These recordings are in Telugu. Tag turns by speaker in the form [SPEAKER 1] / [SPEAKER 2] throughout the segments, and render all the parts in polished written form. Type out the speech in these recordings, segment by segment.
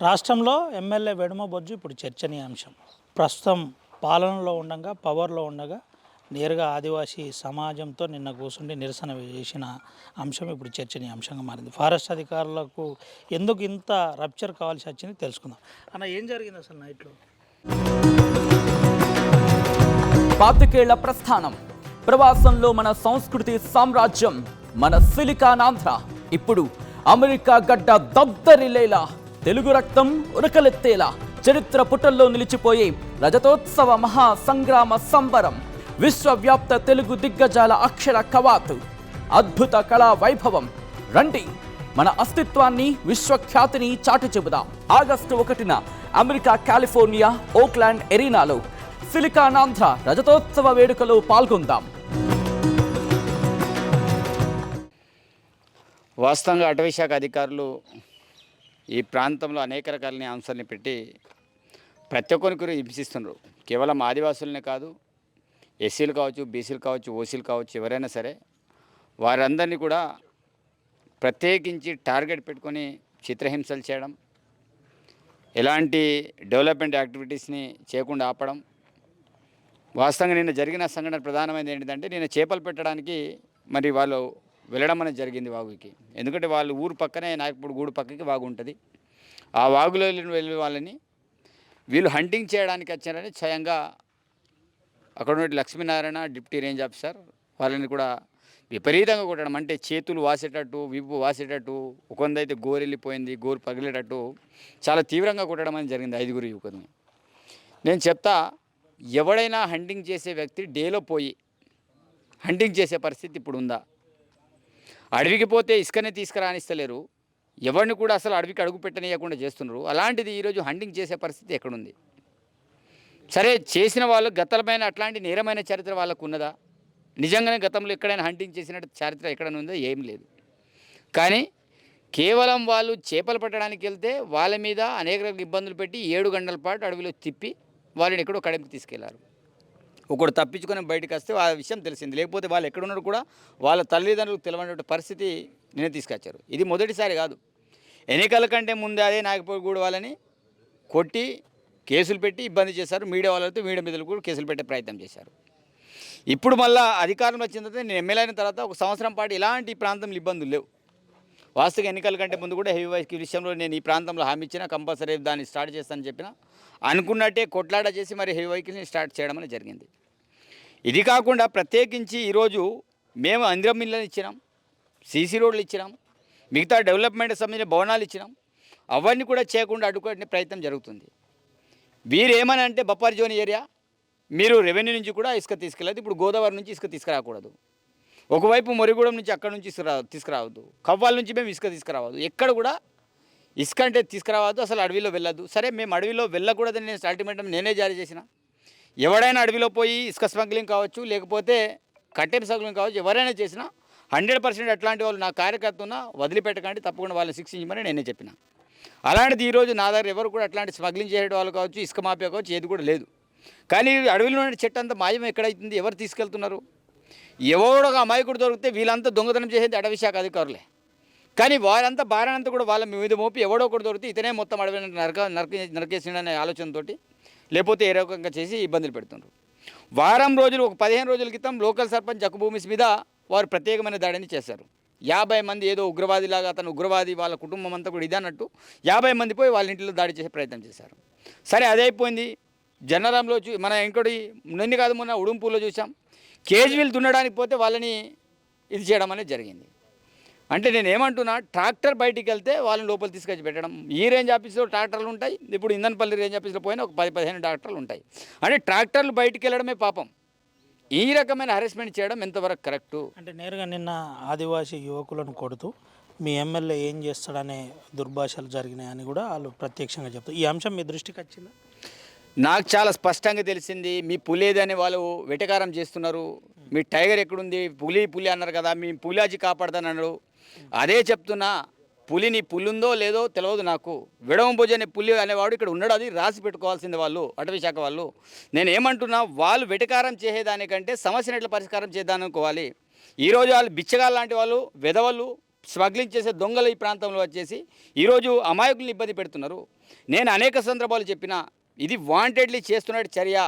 [SPEAKER 1] రాష్ట్రంలో ఎమ్మెల్యే వెడుమ బొజ్జు ఇప్పుడు చర్చనీయాంశం. ప్రస్తుతం పాలనలో ఉండగా, పవర్లో ఉండగా నేరుగా ఆదివాసీ సమాజంతో నిన్న కూర్చుండి నిరసన చేసిన అంశం ఇప్పుడు చర్చనీయాంశంగా మారింది. ఫారెస్ట్ అధికారులకు ఎందుకు ఇంత రప్చర్ కావాల్సి వచ్చింది తెలుసుకుందాం. అన్న, ఏం జరిగింది అసలు నైట్లో?
[SPEAKER 2] పాతికేళ్ల ప్రస్థానం, ప్రవాసంలో మన సంస్కృతి సామ్రాజ్యం, మన సిలికానాంధ్ర ఇప్పుడు అమెరికా గడ్డ దద్దరిల్లేలా, తెలుగు రక్తం ఉరకలెత్తేలా చరిత్ర పుటల్లో నిలిచిపోయే రజతోత్సవ మహా సంగ్రామ సంబరం, విశ్వవ్యాప్త తెలుగు దిగ్గజాల అక్షర కవాతు, అద్భుత కళా వైభవం. రండి, మన అస్తిత్వాన్ని, విశ్వఖ్యాతిని చాటి చెబుదాం. ఆగస్టు 1న అమెరికా కాలిఫోర్నియా ఓక్లాండ్ ఎరీనాలో సిలికానాంధ్ర రజతోత్సవ వేడుకలో పాల్గొందాం.
[SPEAKER 3] వాస్తవంగా అటవీశాఖ అధికారులు ఈ ప్రాంతంలో అనేక రకాల అంశాలని పెట్టి ప్రతి ఒక్కరికి హింసిస్తున్నారు. కేవలం ఆదివాసులనే కాదు, ఎస్సీలు కావచ్చు, బీసీలు కావచ్చు, ఓసీలు కావచ్చు, ఎవరైనా సరే వారందరినీ కూడా ప్రత్యేకించి టార్గెట్ పెట్టుకొని చిత్రహింసలు చేయడం, ఎలాంటి డెవలప్మెంట్ యాక్టివిటీస్ని చేయకుండా ఆపడం. వాస్తవంగా నిన్న జరిగిన సంఘటన ప్రధానమైనది ఏంటంటే, నేను చేపలు పెట్టడానికి మరి వాళ్ళు వెళ్ళడం అనేది జరిగింది వాగుకి. ఎందుకంటే వాళ్ళు ఊరు పక్కనే, నాయకపూడి గూడు పక్కకి వాగు ఉంటుంది. ఆ వాగులో వెళ్ళి వాళ్ళని వీళ్ళు హంటింగ్ చేయడానికి వచ్చారని స్వయంగా అక్కడ ఉన్న లక్ష్మీనారాయణ డిప్యూటీ రేంజ్ ఆఫీసర్ వాళ్ళని కూడా విపరీతంగా కొట్టడం, అంటే చేతులు వాసేటట్టు, విప్పు వాసేటట్టు, ఒకందైతే గోరు వెళ్ళిపోయింది, గోరు పగిలేటట్టు చాలా తీవ్రంగా కొట్టడం అనేది జరిగింది 5 యువకుల్ని. నేను చెప్తా, ఎవడైనా హంటింగ్ చేసే వ్యక్తి డేలో పోయి హంటింగ్ చేసే పరిస్థితి ఇప్పుడు ఉందా? అడవికి పోతే ఇసుకనే తీసుకురానిస్తలేరు, ఎవరిని కూడా అసలు అడవికి అడుగు పెట్టనీయకుండా చేస్తున్నారు. అలాంటిది ఈరోజు హంటింగ్ చేసే పరిస్థితి ఎక్కడుంది? సరే, చేసిన వాళ్ళు గతమైన అట్లాంటి నేరమైన చరిత్ర వాళ్ళకు ఉన్నదా? నిజంగానే గతంలో ఎక్కడైనా హంటింగ్ చేసినట్టు చరిత్ర ఎక్కడైనా ఉందో? ఏం లేదు. కానీ కేవలం వాళ్ళు చేపలు పట్టడానికి వెళ్తే వాళ్ళ మీద అనేక రకాల ఇబ్బందులు పెట్టి 7 గంటల పాటు అడవిలో తిప్పి వాళ్ళని ఎక్కడో కడపకి తీసుకెళ్లారు. ఒకడు తప్పించుకొని బయటకు వస్తే ఆ విషయం తెలిసింది, లేకపోతే వాళ్ళు ఎక్కడున్నారు కూడా వాళ్ళ తల్లిదండ్రులకు తెలియనటువంటి పరిస్థితి నేను తీసుకొచ్చారు. ఇది మొదటిసారి కాదు. ఎన్నికల కంటే ముందే అదే నాగపూడి వాళ్ళని కొట్టి కేసులు పెట్టి ఇబ్బంది చేశారు. మీడియా వాళ్ళతో మీడియా మీద కూడా కేసులు పెట్టే ప్రయత్నం చేశారు. ఇప్పుడు మళ్ళీ అధికారంలో వచ్చిన తర్వాత, నేను ఎమ్మెల్యే అయిన తర్వాత 1 సంవత్సరం పాటు ఇలాంటి ప్రాంతంలో ఇబ్బందులు లేవు. వాస్తవంగా ఎన్నికల కంటే ముందు కూడా హెవీ వైస్కి విషయంలో నేను ఈ ప్రాంతంలో హామీ ఇచ్చినా, కంపల్సరీ దాన్ని స్టార్ట్ చేస్తానని చెప్పిన, అనుకున్నట్టే కొట్లాట చేసి మరి హెవీ వెహికల్ని స్టార్ట్ చేయడం అనేది జరిగింది. ఇది కాకుండా ప్రత్యేకించి ఈరోజు మేము అందిరం మిల్లని ఇచ్చినాం, సీసీ రోడ్లు ఇచ్చినాం, మిగతా డెవలప్మెంట్ సంబంధించిన భవనాలు ఇచ్చినాం. అవన్నీ కూడా చేయకుండా అడ్డుకునే ప్రయత్నం జరుగుతుంది. వీరు ఏమని అంటే, బఫర్ జోన్ ఏరియా, మీరు రెవెన్యూ నుంచి కూడా ఇసుక తీసుకెళ్ళదు, ఇప్పుడు గోదావరి నుంచి ఇసుక తీసుకురాకూడదు, ఒకవైపు మొరిగూడెం నుంచి అక్కడ నుంచి తీసుకురావద్దు, కవ్వాల నుంచి మేము ఇసుక తీసుకురావద్దు, ఎక్కడ కూడా ఇసుక అంటే తీసుకురావద్దు, అసలు అడవిలో వెళ్ళద్దు. సరే, మేము అడవిలో వెళ్ళకూడదని నేను అల్టిమేటం నేనే జారీ చేసిన. ఎవడైనా అడవిలో పోయి ఇసుక స్మగ్లింగ్ కావచ్చు, లేకపోతే కట్టెల స్మగ్లింగ్ కావచ్చు, ఎవరైనా చేసినా 100% అట్లాంటి వాళ్ళు నా కార్యకర్త ఉన్నా వదిలిపెట్టకండి, తప్పకుండా వాళ్ళని శిక్షించమని నేనే చెప్పిన. అలాంటిది ఈరోజు నా దగ్గర ఎవరు కూడా అట్లాంటి స్మగ్లింగ్ చేసే వాళ్ళు కావచ్చు, ఇసుక మాఫియా కావచ్చు, ఏది కూడా లేదు. కానీ అడవిలో ఉన్న చెట్టు అంతా మాయం ఎక్కడైతుంది? ఎవరు తీసుకెళ్తున్నారు? ఎవడో ఒక అమాయకుడు దొరికితే వీళ్ళంతా దొంగతనం చేసేది అటవీశాఖ అధికారులే. కానీ వారంతా భారానంతా కూడా వాళ్ళ మీద మోపి ఎవడో ఒకటి దొరికితే ఇతనే మొత్తం అడవి నరకేసిండనే ఆలోచనతో, లేకపోతే ఏ రకంగా చేసి ఇబ్బందులు పెడుతున్నారు. వారం రోజులు, ఒక 15 రోజుల క్రితం లోకల్ సర్పంచ్ జక్కుభూమిస్ మీద వారు ప్రత్యేకమైన దాడిని చేశారు. 50 మంది, ఏదో ఉగ్రవాదిలాగా అతను ఉగ్రవాది, వాళ్ళ కుటుంబం అంతా కూడా ఇదన్నట్టు 50 మంది పోయి వాళ్ళ ఇంట్లో దాడి చేసే ప్రయత్నం చేశారు. సరే, అదే అయిపోయింది. జనరంలో మన ఇంకోటి నిన్ను కాదు మొన్న ఉడుంపూలో చూసాం, కేజ్వీలు దున్నడానికి పోతే వాళ్ళని ఇది చేయడం అనేది జరిగింది. అంటే నేను ఏమంటున్నా, ట్రాక్టర్ బయటికి వెళ్తే వాళ్ళని లోపల తీసుకొచ్చి పెట్టడం. ఈ రేంజ్ ఆఫీస్లో ట్రాక్టర్లు ఉంటాయి, ఇప్పుడు ఇంధనపల్లి రేంజ్ ఆఫీస్లో పోయినా ఒక 10-15 ట్రాక్టర్లు ఉంటాయి. అంటే ట్రాక్టర్లు బయటికి వెళ్ళడమే పాపం. ఈ రకమైన హెరాస్మెంట్ చేయడం ఎంతవరకు కరెక్టు?
[SPEAKER 1] అంటే నేరుగా నిన్న ఆదివాసీ యువకులను కొడుతూ మీ ఎమ్మెల్యే ఏం చేస్తాడనే దుర్భాషలు జరిగినాయని కూడా వాళ్ళు ప్రత్యక్షంగా చెప్తారు. ఈ అంశం మీ దృష్టికి వచ్చిందా?
[SPEAKER 3] నాకు చాలా స్పష్టంగా తెలిసింది. మీ పులి ఏదని వాళ్ళు వెటకారం చేస్తున్నారు. మీ టైగర్ ఎక్కడుంది? పులి అన్నారు కదా, మీ పులియాజీ కాపాడుతానన్నారు. అదే చెప్తున్నా, పులిని పులుందో లేదో తెలియదు నాకు. విడవంబోజు అనే పులి అనేవాడు ఇక్కడ ఉన్నాడు, అది రాసి పెట్టుకోవాల్సింది వాళ్ళు అటవీ శాఖ వాళ్ళు. నేను ఏమంటున్నా, వాళ్ళు వెటకారం చేసేదానికంటే సమస్యను ఎట్లా పరిష్కారం చేద్దామనుకోవాలి. ఈరోజు వాళ్ళు బిచ్చగాళ్ళు లాంటి వాళ్ళు, వెధవలు, స్మగ్లింగ్ చేసే దొంగలు ఈ ప్రాంతంలో వచ్చేసి ఈరోజు అమాయకులను ఇబ్బంది పెడుతున్నారు. నేను అనేక సందర్భాలు చెప్పిన ఇది వాంటెడ్లీ చేస్తున్న చర్య,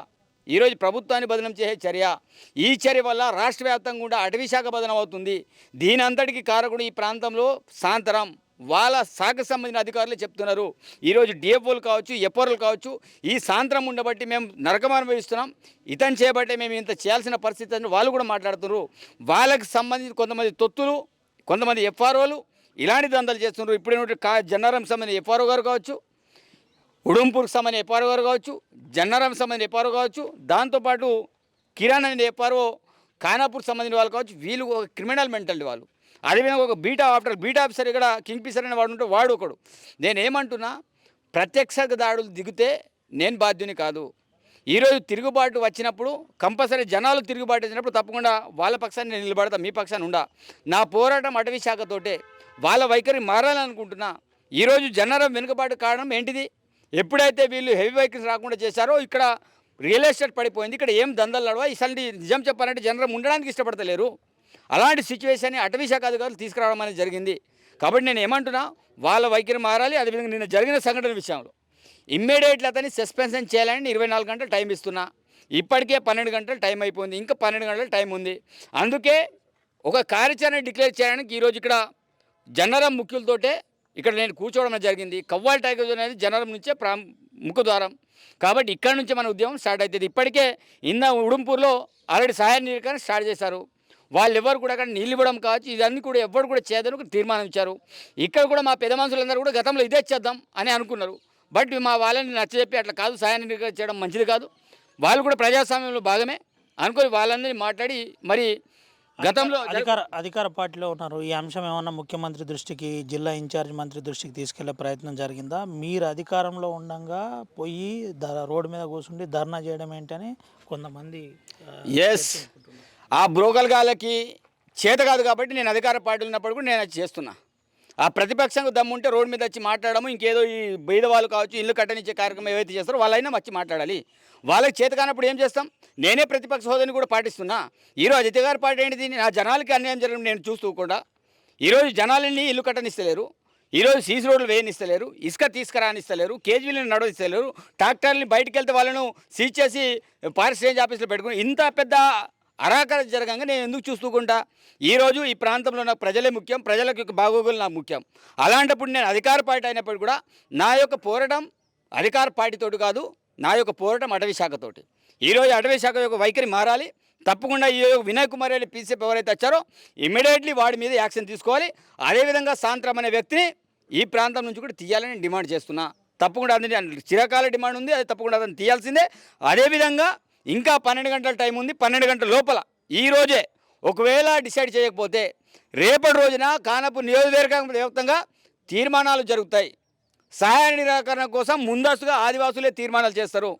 [SPEAKER 3] ఈరోజు ప్రభుత్వాన్ని బదనం చేసే చర్య. ఈ చర్య వల్ల రాష్ట్ర వ్యాప్తంగా కూడా అటవీ శాఖ బదనం అవుతుంది. దీని అంతటికి కారకుడు ఈ ప్రాంతంలో సాంతరం వాళ్ళ శాఖకు సంబంధించిన అధికారులు చెప్తున్నారు. ఈరోజు డిఎఫ్ఓలు కావచ్చు, ఎఫ్ఆర్ఓలు కావచ్చు, ఈ సాంతరం ఉండబట్టి మేము నరకం అనుభవిస్తున్నాం, ఇతను చేయబట్టే మేము ఇంత చేయాల్సిన పరిస్థితి అని వాళ్ళు కూడా మాట్లాడుతున్నారు. వాళ్ళకి సంబంధించి కొంతమంది తొత్తులు, కొంతమంది ఎఫ్ఆర్ఓలు ఇలాంటి దందాలు చేస్తున్నారు. ఇప్పుడు జన్నారం సంబంధించిన ఎఫ్ఆర్ఓ గారు కావచ్చు, ఉడుంపూర్కి సంబంధించిన ఎఫ్ఆర్ఓ గారు కావచ్చు, జన్నారం సంబంధించిన ఎఫ్ఆర్ఓ కావచ్చు, దాంతోపాటు కిరాణ్ అనే ఎఫ్ఆర్ఓ ఖానాపూర్కి సంబంధించిన వాళ్ళు కావచ్చు. వీళ్ళు ఒక క్రిమినల్ మెంటాలిటీ వాళ్ళు. అదేవిధంగా ఒక బీటా ఆఫీసర్ ఇక్కడ కింగ్ ఫిషర్ అనే వాడు ఉంటే వాడు ఒకడు. నేనేమంటున్నా, ప్రత్యక్ష దాడులు దిగితే నేను బాధ్యుని కాదు. ఈరోజు తిరుగుబాటు వచ్చినప్పుడు కంపల్సరీ జనాలు తిరుగుబాటు వచ్చినప్పుడు తప్పకుండా వాళ్ళ పక్షాన్ని నేను నిలబడతా, మీ పక్షాన్ని ఉండా. నా పోరాటం అటవీ శాఖతోటే. వాళ్ళ వైఖరి మారాలనుకుంటున్నా. ఈరోజు జనారం వెనుకబాటు కారణం ఏంటిది? ఎప్పుడైతే వీళ్ళు హెవీ వెహికల్స్ రాకుండా చేశారో ఇక్కడ రియల్ ఎస్టేట్ పడిపోయింది. ఇక్కడ ఏం దందాలు నడవా. ఇసలు నిజం చెప్పాలంటే జనరం ఉండడానికి ఇష్టపడతలేరు. అలాంటి సిచ్యువేషన్ని అటవీ శాఖ అధికారులు తీసుకురావడం అనేది జరిగింది. కాబట్టి నేను ఏమంటున్నా, వాళ్ళ వైఖరి మారాలి. అదేవిధంగా నిన్న జరిగిన సంఘటన విషయంలో ఇమ్మీడియట్లీ అతన్ని సస్పెన్షన్ చేయాలని 24 గంటలు టైం ఇస్తున్నా. ఇప్పటికే 12 గంటలు టైం అయిపోయింది, ఇంకా 12 గంటలు టైం ఉంది. అందుకే ఒక కార్యాచరణ డిక్లేర్ చేయడానికి ఈరోజు ఇక్కడ జన్నరం ముఖ్యులతోటే ఇక్కడ నేను కూర్చోవడం జరిగింది. కవ్వాల్ టైగర్ అనేది జనరం నుంచే ముఖద్వారం. కాబట్టి ఇక్కడ నుంచే మన ఉద్యమం స్టార్ట్ అవుతుంది. ఇప్పటికే ఉడుంపూర్లో ఆల్రెడీ సహాయ నిరీక్షణ స్టార్ట్ చేశారు. వాళ్ళు ఎవరు కూడా అక్కడ నీళ్ళు ఇవ్వడం కావచ్చు, ఇదన్నీ కూడా ఎవరు కూడా చేయదని తీర్మానం ఇచ్చారు. ఇక్కడ కూడా మా పెద్ద మనుషులందరూ కూడా గతంలో ఇదే చేద్దాం అని అనుకున్నారు. బట్ మా వాళ్ళని నచ్చజెప్పి అట్లా కాదు, సహాయ నిరీక్షణ చేయడం మంచిది కాదు, వాళ్ళు కూడా ప్రజాస్వామ్యంలో భాగమే అనుకొని వాళ్ళందరినీ మాట్లాడి మరి గతంలో
[SPEAKER 1] అధికార పార్టీలో ఉన్నారు. ఈ అంశం ఏమన్నా ముఖ్యమంత్రి దృష్టికి, జిల్లా ఇన్ఛార్జ్ మంత్రి దృష్టికి తీసుకెళ్లే ప్రయత్నం జరిగిందా? మీరు అధికారంలో ఉండగా పోయి రోడ్డు మీద కూర్చుండి ధర్నా చేయడం ఏంటని కొంతమంది
[SPEAKER 3] ఆ బ్రోకల్ గాళ్ళకి చేత కాదు. కాబట్టి నేను అధికార పార్టీలు ఉన్నప్పుడు కూడా నేను అది చేస్తున్నా. ఆ ప్రతిపక్షంగా దమ్ముంటే రోడ్డు మీద వచ్చి మాట్లాడము, ఇంకేదో ఈ బీద వాళ్ళు కావచ్చు, ఇల్లు కట్టనిచ్చే కార్యక్రమం ఏవైతే చేస్తారో వాళ్ళైనా వచ్చి మాట్లాడాలి. వాళ్ళకి చేత కానప్పుడు ఏం చేస్తాం? నేనే ప్రతిపక్ష హోదాని కూడా పాటిస్తున్నా. ఈరోజు అధికార పార్టీ ఏంటిది? నా జనాలకి అన్యాయం జరగడం నేను చూస్తూ కూడా ఈరోజు జనాలని ఇల్లు కట్టనిస్తలేరు, ఈరోజు సీసీ రోడ్లు వేయనిస్తలేరు, ఇసుక తీసుకురానిస్తలేరు, కేజీలను నడవనిస్తలేరు, ట్రాక్టర్ని బయటికి వెళ్తే వాళ్ళను సీజ్ చేసి ఫారెస్ట్ రేంజ్ ఆఫీస్లో పెట్టుకుని ఇంత పెద్ద అరాకర జరగంగా నేను ఎందుకు చూస్తూకుంటా? ఈరోజు ఈ ప్రాంతంలో నాకు ప్రజలే ముఖ్యం, ప్రజలకు యొక్క బాగోగులు నాకు ముఖ్యం. అలాంటప్పుడు నేను అధికార పార్టీ అయినప్పుడు కూడా నా యొక్క పోరాటం అధికార పార్టీతోటి కాదు, నా యొక్క పోరాటం అటవీ శాఖతోటి. ఈరోజు అటవీ శాఖ యొక్క వైఖరి మారాలి. తప్పకుండా ఈ వినయ్ కుమార్ రెడ్డి పీసీఎఫ్ ఎవరైతే వచ్చారో ఇమ్మీడియట్లీ వాడి మీద యాక్షన్ తీసుకోవాలి. అదేవిధంగా సాంత్రం అనే వ్యక్తిని ఈ ప్రాంతం నుంచి కూడా తీయాలని డిమాండ్ చేస్తున్నా. తప్పకుండా అది చిరకాల డిమాండ్ ఉంది, అది తప్పకుండా అతను తీయాల్సిందే. అదేవిధంగా ఇంకా 12 గంటల టైం ఉంది. 12 గంటల లోపల ఈరోజే ఒకవేళ డిసైడ్ చేయకపోతే రేపటి రోజున ఖానాపూర్ నియోజకవర్గ వ్యాప్తంగా తీర్మానాలు జరుగుతాయి. సహాయ నిరాకరణ కోసం ముందస్తుగా ఆదివాసులే తీర్మానాలు చేస్తారు.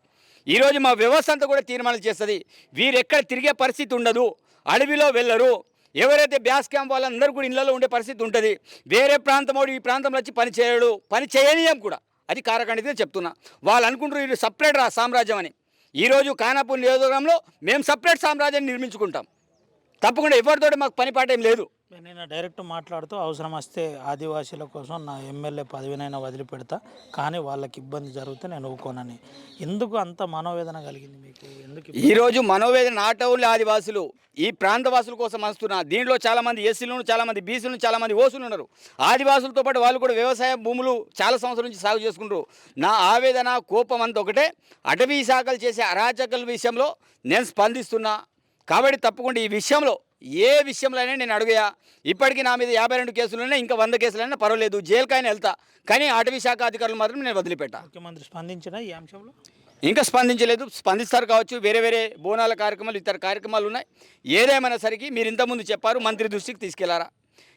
[SPEAKER 3] ఈరోజు మా వ్యవస్థ అంతా కూడా తీర్మానాలు చేస్తుంది. వీరెక్కడ తిరిగే పరిస్థితి ఉండదు, అడవిలో వెళ్ళరు. ఎవరైతే బ్యాస్ క్యాంప్ వాళ్ళందరూ కూడా ఇళ్లలో ఉండే పరిస్థితి ఉంటుంది. వేరే ప్రాంతం ఈ ప్రాంతంలో వచ్చి పని చేయడు, పని చేయనీయం కూడా. అది కారకాణిగా చెప్తున్నా. వాళ్ళు అనుకుంటారు ఇది సపరేట్ సామ్రాజ్యం అని. ఈరోజు ఖానాపూర్ నియోజకవర్గంలో మేము సపరేట్ సామ్రాజ్యాన్ని నిర్మించుకుంటాం. తప్పకుండా ఎవరితోటి మాకు పని పాట ఏం లేదు.
[SPEAKER 1] నేను డైరెక్ట్ మాట్లాడుతూ అవసరం వస్తే ఆదివాసీల కోసం నా ఎమ్మెల్యే పదవినైనా వదిలిపెడతా, కానీ వాళ్ళకి ఇబ్బంది జరిగితే నేను ఊరుకోనని. ఎందుకు అంత మనోవేదన కలిగింది మీకు? ఎందుకు
[SPEAKER 3] ఈరోజు మనోవేదన నాట్ ఓన్లీ ఆదివాసులు, ఈ ప్రాంతవాసుల కోసం వస్తున్నా. దీంట్లో చాలామంది ఎస్సీలను, చాలామంది బీసీలను, చాలామంది ఓసులు ఉన్నారు. ఆదివాసులతో పాటు వాళ్ళు కూడా వ్యవసాయ భూములు చాలా సంవత్సరాల నుంచి సాగు చేసుకుంటారు. నా ఆవేదన, కోపం అంతా ఒకటే. అటవీ శాఖలు చేసే అరాచకల విషయంలో నేను స్పందిస్తున్నా. కాబట్టి తప్పకుండా ఈ విషయంలో ఏ విషయంలో అయినా నేను అడుగుయా. ఇప్పటికీ నా మీద 52 కేసులున్నా, ఇంకా 100 కేసులైనా పర్వాలేదు, జైలుకైనా వెళ్తా. కానీ అటవీ శాఖ అధికారులు మాత్రం నేను వదిలిపెట్టా.
[SPEAKER 1] ముఖ్యమంత్రి స్పందించినా ఈ అంశంలో?
[SPEAKER 3] ఇంకా స్పందించలేదు. స్పందిస్తారు కావచ్చు, వేరే బోనాల కార్యక్రమాలు, ఇతర కార్యక్రమాలు ఉన్నాయి. ఏదేమైనా సరికి మీరు ఇంతకుముందు చెప్పారు మంత్రి దృష్టికి తీసుకెళ్లారా.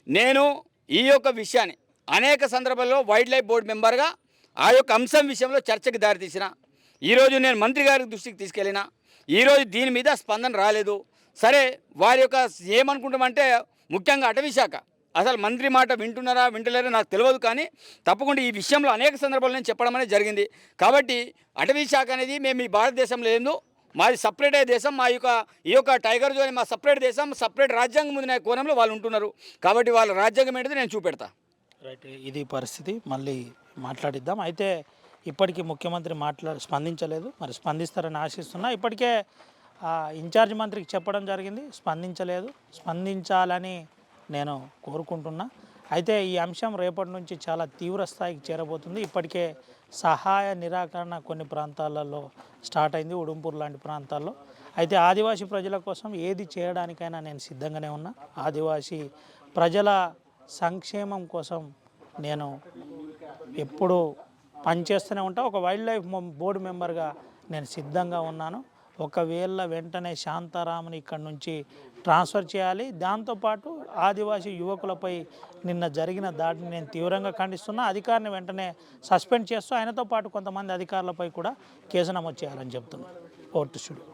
[SPEAKER 3] నేను ఈ యొక్క విషయాన్ని అనేక సందర్భాల్లో వైల్డ్ లైఫ్ బోర్డు మెంబర్గా ఆ యొక్క అంశం విషయంలో చర్చకి దారితీసిన. ఈరోజు నేను మంత్రి గారి దృష్టికి తీసుకెళ్ళిన. ఈరోజు దీని మీద స్పందన రాలేదు. సరే, వారి యొక్క ఏమనుకుంటామంటే ముఖ్యంగా అటవీ శాఖ అసలు మంత్రి మాట వింటున్నారా వింటలేరా నాకు తెలియదు. కానీ తప్పకుండా ఈ విషయంలో అనేక సందర్భాల్లో నేను చెప్పడం అనేది జరిగింది. కాబట్టి అటవీ శాఖ అనేది మేము ఈ భారతదేశంలో ఏందో మాది సపరేట్ దేశం, ఈ యొక్క టైగర్ జోన్ మా సపరేట్ దేశం, సపరేట్ రాజ్యాంగం ఉంది కోణంలో వాళ్ళు ఉంటున్నారు. కాబట్టి వాళ్ళ రాజ్యాంగం ఏంటిది నేను చూపెడతా.
[SPEAKER 1] రైట్, ఇది పరిస్థితి. మళ్ళీ మాట్లాడిద్దాం. అయితే ఇప్పటికీ ముఖ్యమంత్రి స్పందించలేదు. మరి స్పందిస్తారని ఆశిస్తున్నా. ఇప్పటికే ఇన్ఛార్జ్ మంత్రికి చెప్పడం జరిగింది, స్పందించలేదు. స్పందించాలని నేను కోరుకుంటున్నా. అయితే ఈ అంశం రేపటి నుంచి చాలా తీవ్ర స్థాయికి చేరబోతుంది. ఇప్పటికే సహాయ నిరాకరణ కొన్ని ప్రాంతాలలో స్టార్ట్ అయింది, ఉడుంపూర్ లాంటి ప్రాంతాల్లో. అయితే ఆదివాసీ ప్రజల కోసం ఏది చేయడానికైనా నేను సిద్ధంగానే ఉన్నా. ఆదివాసీ ప్రజల సంక్షేమం కోసం నేను ఎప్పుడూ పనిచేస్తూనే ఉంటా. ఒక వైల్డ్ లైఫ్ బోర్డు మెంబర్గా నేను సిద్ధంగా ఉన్నాను. ఒకవేళ వెంటనే శాంతారాముని ఇక్కడి నుంచి ట్రాన్స్ఫర్ చేయాలి. దాంతోపాటు ఆదివాసీ యువకులపై నిన్న జరిగిన దాడిని నేను తీవ్రంగా ఖండిస్తున్నా. అధికారిని వెంటనే సస్పెండ్ చేస్తూ ఆయనతో పాటు కొంతమంది అధికారులపై కూడా కేసు నమోదు చేయాలని చెప్తున్నాను. Over to studio.